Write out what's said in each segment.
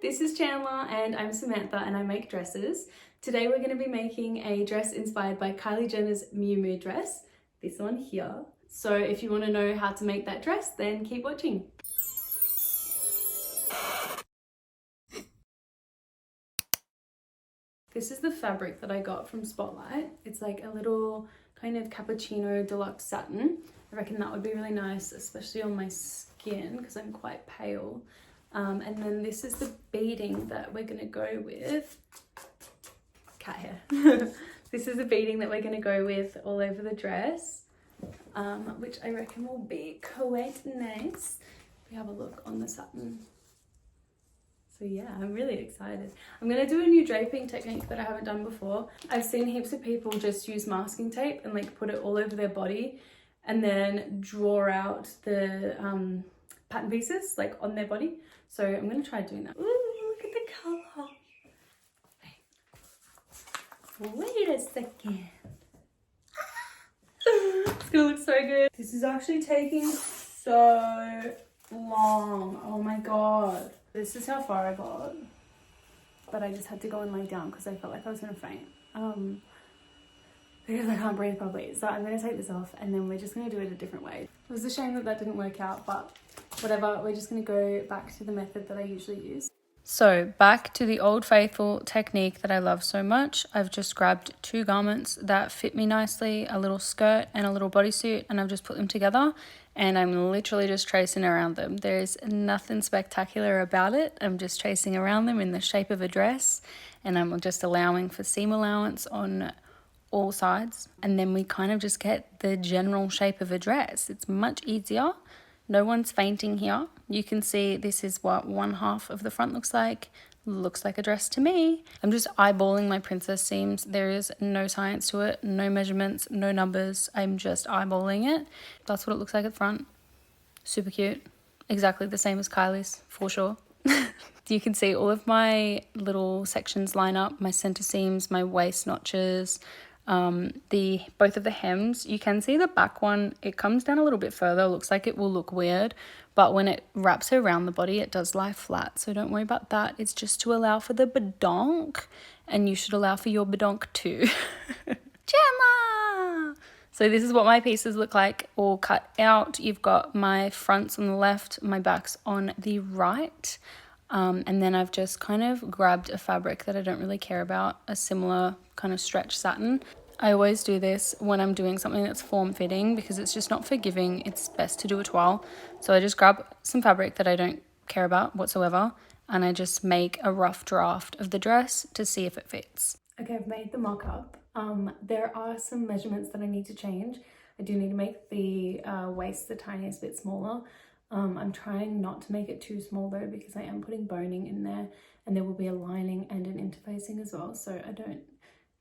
this is Chandler and I'm Samantha and I make dresses. Today we're going to be making a dress inspired by Kylie Jenner's miumiu dress, this one here. So if you want to know how to make that dress, then keep watching. This is the fabric that I got from Spotlight. It's like a little kind of cappuccino deluxe satin. I reckon that would be really nice, especially on my skin because I'm quite pale. And then this is the beading that we're gonna go with. Cat hair. This is the beading that we're gonna go with all over the dress, which I reckon will be quite nice. We have a look on the satin. So yeah, I'm really excited. I'm gonna do a new draping technique that I haven't done before. I've seen heaps of people just use masking tape and like put it all over their body and then draw out the pattern pieces like on their body. So I'm gonna try doing that. Ooh, look at the color. Wait a second. It's gonna look so good. This is actually taking so long. Oh my god. This is how far I got, but I just had to go and lay down because I felt like I was gonna faint because I can't breathe properly. So I'm gonna take this off and then we're just gonna do it a different way. It was a shame that that didn't work out, but whatever, we're just gonna go back to the method that I usually use. So back to the old faithful technique that I love so much. I've just grabbed two garments that fit me nicely, a little skirt and a little bodysuit, and I've just put them together and I'm literally just tracing around them. There's nothing spectacular about it. I'm just tracing around them in the shape of a dress and I'm just allowing for seam allowance on all sides. And then we kind of just get the general shape of a dress. It's much easier. No one's fainting here. You can see this is what one half of the front looks like. Looks like a dress to me. I'm just eyeballing my princess seams. There is no science to it, no measurements, no numbers. I'm just eyeballing it. That's what it looks like at front. Super cute. Exactly the same as Kylie's, for sure. You can see all of my little sections line up, my center seams, my waist notches, both of the hems. You can see the back one, it comes down a little bit further. Looks like it will look weird, but when it wraps around the body it does lie flat, so don't worry about that. It's just to allow for the badonk, and you should allow for your badonk too. Chandler! So this is what my pieces look like all cut out. You've got my fronts on the left, my backs on the right. And then I've just kind of grabbed a fabric that I don't really care about, a similar kind of stretch satin. I always do this when I'm doing something that's form-fitting because it's just not forgiving. It's best to do a toile. So I just grab some fabric that I don't care about whatsoever and I just make a rough draft of the dress to see if it fits. Okay, I've made the mock-up. There are some measurements that I need to change. I do need to make the waist the tiniest bit smaller. I'm trying not to make it too small though because I am putting boning in there and there will be a lining and an interfacing as well, so I don't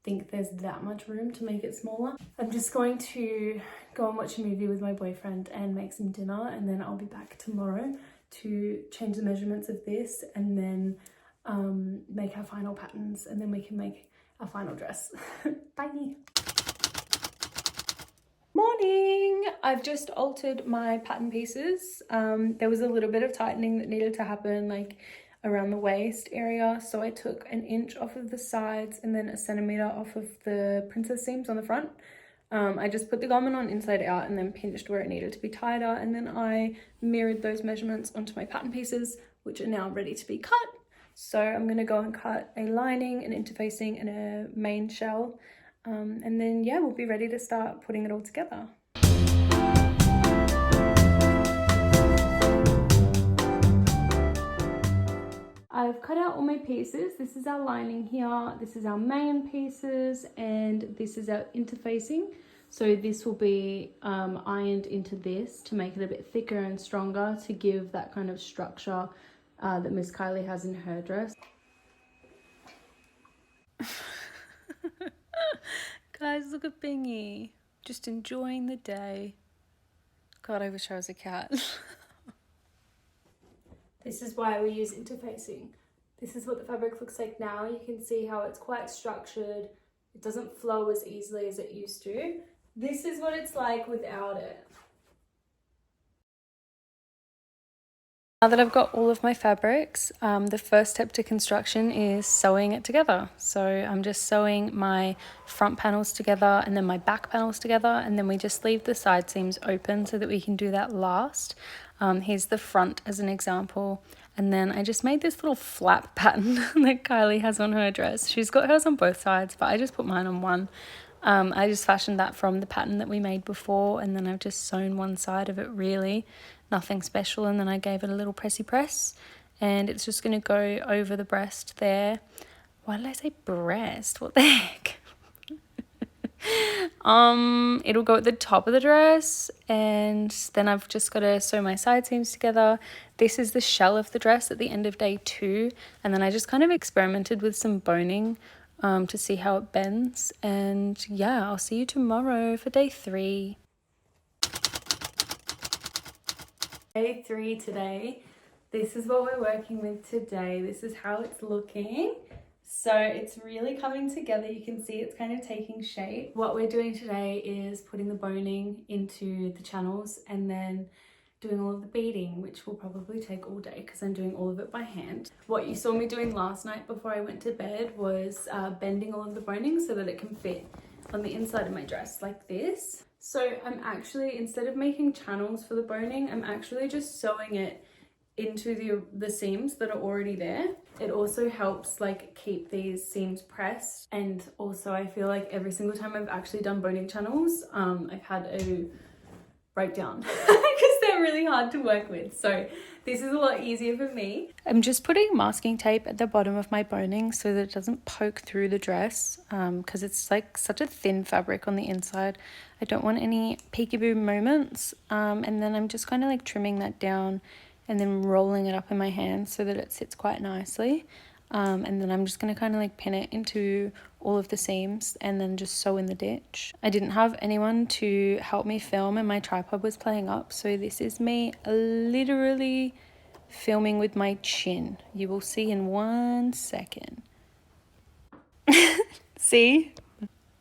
think there's that much room to make it smaller. I'm just going to go and watch a movie with my boyfriend and make some dinner, and then I'll be back tomorrow to change the measurements of this and then make our final patterns, and then we can make our final dress. Bye! Morning! I've just altered my pattern pieces. There was a little bit of tightening that needed to happen like around the waist area, so I took an inch off of the sides and then a centimeter off of the princess seams on the front. I just put the garment on inside out and then pinched where it needed to be tighter, and then I mirrored those measurements onto my pattern pieces, which are now ready to be cut. So I'm going to go and cut a lining, an interfacing and a main shell. And then yeah, we'll be ready to start putting it all together. I've cut out all my pieces. This is our lining here, this is our main pieces, and this is our interfacing. So this will be ironed into this to make it a bit thicker and stronger to give that kind of structure that Miss Kylie has in her dress. Guys, look at Bingy. Just enjoying the day. God, I wish I was a cat. This is why we use interfacing. This is what the fabric looks like now. You can see how it's quite structured. It doesn't flow as easily as it used to. This is what it's like without it. Now that I've got all of my fabrics, the first step to construction is sewing it together. So I'm just sewing my front panels together and then my back panels together, and then we just leave the side seams open so that we can do that last. Here's the front as an example. And then I just made this little flap pattern that Kylie has on her dress. She's got hers on both sides, but I just put mine on one. I just fashioned that from the pattern that we made before, and then I've just sewn one side of it, really nothing special, and then I gave it a little pressy press, and it's just going to go over the breast there. Why did I say breast? What the heck? It'll go at the top of the dress, and then I've just got to sew my side seams together. This is the shell of the dress at the end of day 2, and then I just kind of experimented with some boning to see how it bends. And yeah, I'll see you tomorrow for day 3. Day 3 today. This is what we're working with today. This is how it's looking. So it's really coming together. You can see it's kind of taking shape. What we're doing today is putting the boning into the channels and then doing all of the beading, which will probably take all day because I'm doing all of it by hand. What you saw me doing last night before I went to bed was bending all of the boning so that it can fit on the inside of my dress like this. So I'm actually, instead of making channels for the boning, I'm actually just sewing it into the seams that are already there. It also helps like keep these seams pressed, and also I feel like every single time I've actually done boning channels, I've had a breakdown because they're really hard to work with. So this is a lot easier for me. I'm just putting masking tape at the bottom of my boning so that it doesn't poke through the dress, because it's like such a thin fabric on the inside. I don't want any peekaboo moments. And then I'm just kind of like trimming that down and then rolling it up in my hand so that it sits quite nicely. And then I'm just going to kind of like pin it into all of the seams and then just sew in the ditch. I didn't have anyone to help me film and my tripod was playing up, so this is me literally filming with my chin. You will see in 1 second. See?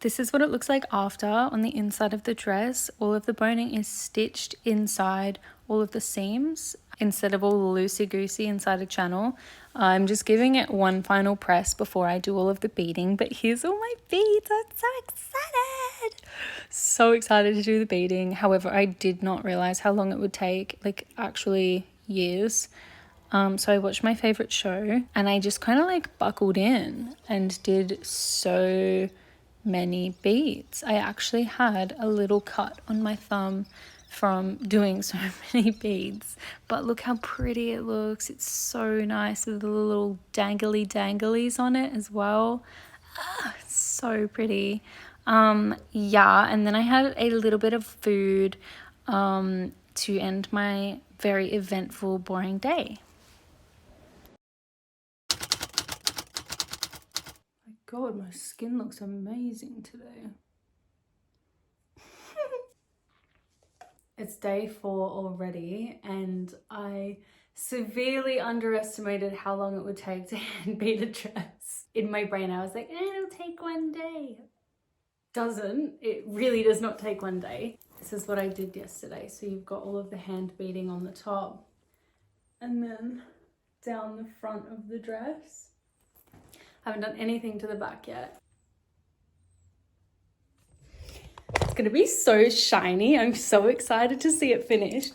This is what it looks like after on the inside of the dress. All of the boning is stitched inside all of the seams instead of all loosey-goosey inside a channel. I'm just giving it one final press before I do all of the beading, but here's all my beads. I'm so excited. So excited to do the beading. However, I did not realize how long it would take, like actually years. So I watched my favorite show and I just kind of like buckled in and did so many beads. I actually had a little cut on my thumb from doing so many beads, but look how pretty it looks. It's so nice with the little dangly danglies on it as well. So pretty. Yeah, and then I had a little bit of food to end my very eventful, boring day. My God, my skin looks amazing today. It's day 4 already, and I severely underestimated how long it would take to hand bead a dress. In my brain, I was like, it'll take 1 day. Doesn't. It really does not take 1 day. This is what I did yesterday. So you've got all of the hand beading on the top and then down the front of the dress. I haven't done anything to the back yet. It's gonna be so shiny. I'm so excited to see it finished,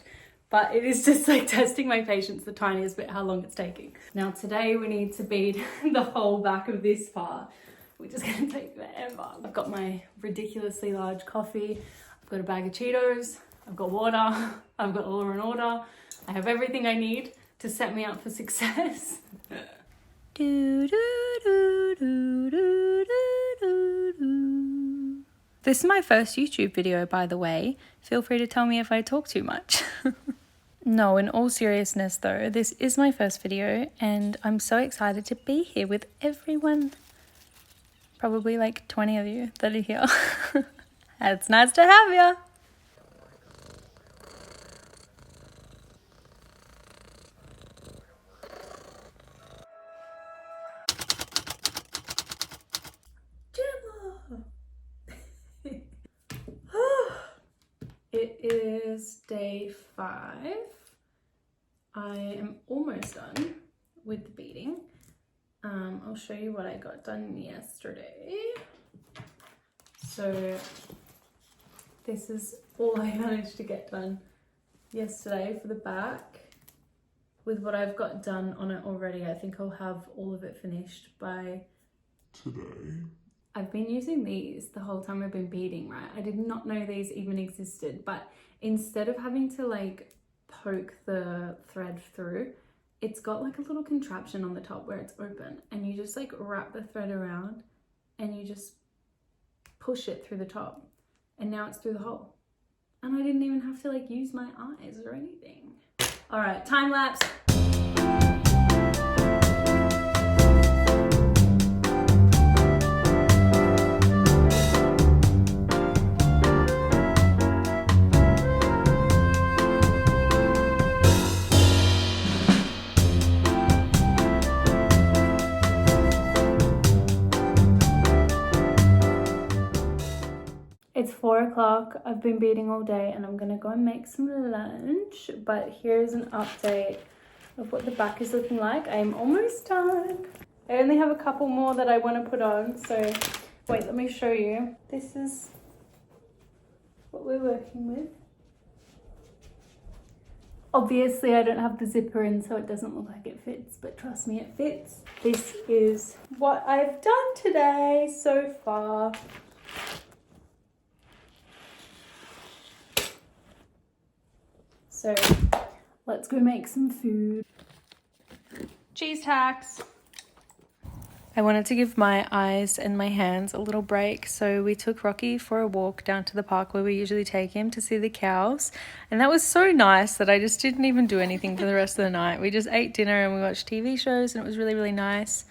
but it is just like testing my patience the tiniest bit how long it's taking. Now today we need to bead the whole back of this part, which is gonna take forever. I've got my ridiculously large coffee, I've got a bag of Cheetos, I've got water, I've got Law and Order. I have everything I need to set me up for success. Do, do, do, do, do, do, do. This is my first YouTube video, by the way. Feel free to tell me if I talk too much. No, in all seriousness though, this is my first video and I'm so excited to be here with everyone. Probably like 20 of you that are here. It's nice to have you. It is day 5. I am almost done with the beading. I'll show you what I got done yesterday. So this is all I managed to get done yesterday for the back. With what I've got done on it already, I think I'll have all of it finished by today. I've been using these the whole time I've been beading, right? I did not know these even existed, but instead of having to like poke the thread through, it's got like a little contraption on the top where it's open, and you just like wrap the thread around and you just push it through the top, and now it's through the hole. And I didn't even have to like use my eyes or anything. All right, time lapse. It's 4 o'clock. I've been beading all day and I'm gonna go and make some lunch. But here's an update of what the back is looking like. I'm almost done. I only have a couple more that I want to put on. So wait, let me show you. This is what we're working with. Obviously I don't have the zipper in, so it doesn't look like it fits, but trust me, it fits. This is what I've done today so far. So let's go make some food. Cheese hacks. I wanted to give my eyes and my hands a little break, so we took Rocky for a walk down to the park where we usually take him to see the cows, and that was so nice that I just didn't even do anything for the rest of the night. We just ate dinner and we watched TV shows, and it was really, really nice.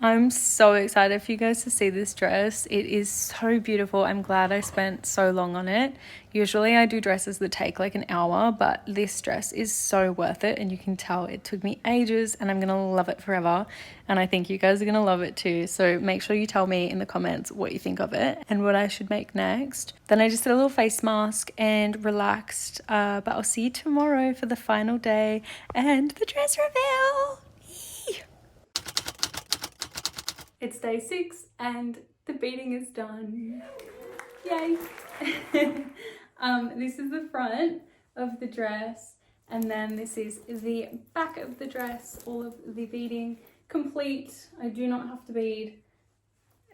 I'm so excited for you guys to see this dress. It is so beautiful. I'm glad I spent so long on it. Usually I do dresses that take like an hour, but this dress is so worth it, and you can tell it took me ages, and I'm gonna love it forever, and I think you guys are gonna love it too. So make sure you tell me in the comments what you think of it and what I should make next. Then I just did a little face mask and relaxed, but I'll see you tomorrow for the final day and the dress reveal. It's day 6 and the beading is done. Yay! This is the front of the dress, and then this is the back of the dress. All of the beading complete. I do not have to bead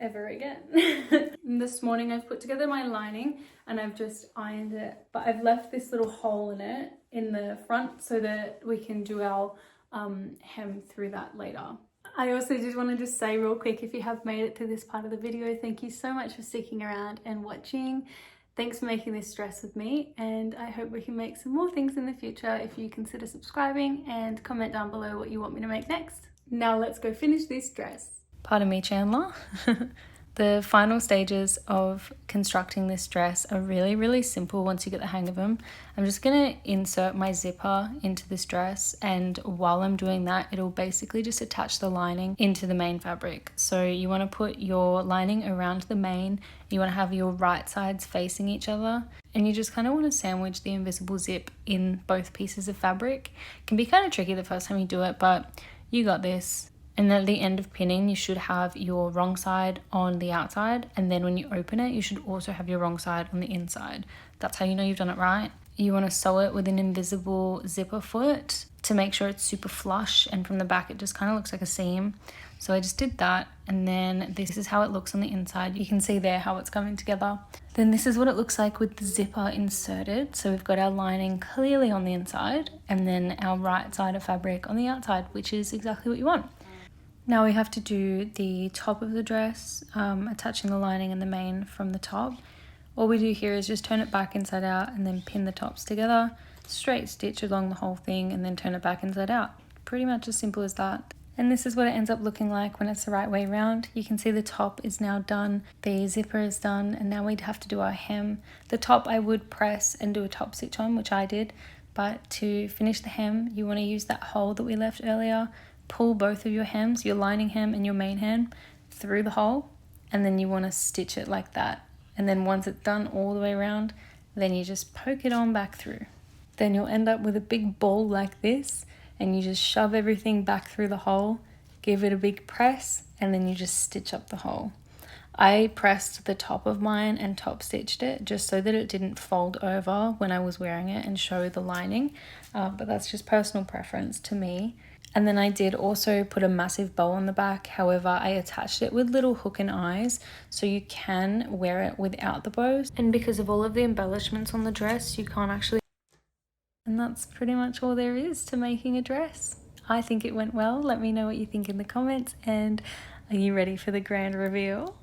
ever again. This morning I've put together my lining and I've just ironed it, but I've left this little hole in it in the front so that we can do our hem through that later. I also just want to just say real quick, if you have made it to this part of the video, thank you so much for sticking around and watching. Thanks for making this dress with me, and I hope we can make some more things in the future if you consider subscribing, and comment down below what you want me to make next. Now let's go finish this dress. Pardon me, Chandler. The final stages of constructing this dress are really, really simple once you get the hang of them. I'm just going to insert my zipper into this dress, and while I'm doing that, it'll basically just attach the lining into the main fabric. So you want to put your lining around the main, you want to have your right sides facing each other, and you just kind of want to sandwich the invisible zip in both pieces of fabric. It can be kind of tricky the first time you do it, but you got this. And then at the end of pinning, you should have your wrong side on the outside, and then when you open it, you should also have your wrong side on the inside. That's how you know you've done it right. You want to sew it with an invisible zipper foot to make sure it's super flush, and from the back it just kind of looks like a seam. So I just did that, and then this is how it looks on the inside. You can see there how it's coming together. Then this is what it looks like with the zipper inserted. So we've got our lining clearly on the inside, and then our right side of fabric on the outside, which is exactly what you want. Now we have to do the top of the dress, attaching the lining and the main from the top. All we do here is just turn it back inside out and then pin the tops together, straight stitch along the whole thing, and then turn it back inside out. Pretty much as simple as that. And this is what it ends up looking like when it's the right way around. You can see the top is now done, the zipper is done, and now we'd have to do our hem. The top I would press and do a top stitch on, which I did, but to finish the hem, you want to use that hole that we left earlier. Pull both of your hems, your lining hem and your main hem, through the hole, and then you want to stitch it like that. And then once it's done all the way around, then you just poke it on back through. Then you'll end up with a big ball like this, and you just shove everything back through the hole, give it a big press, and then you just stitch up the hole. I pressed the top of mine and top stitched it just so that it didn't fold over when I was wearing it and show the lining, but that's just personal preference to me. And then I did also put a massive bow on the back. However, I attached it with little hook and eyes, so you can wear it without the bows. And because of all of the embellishments on the dress, you can't actually... And that's pretty much all there is to making a dress. I think it went well. Let me know what you think in the comments, and are you ready for the grand reveal?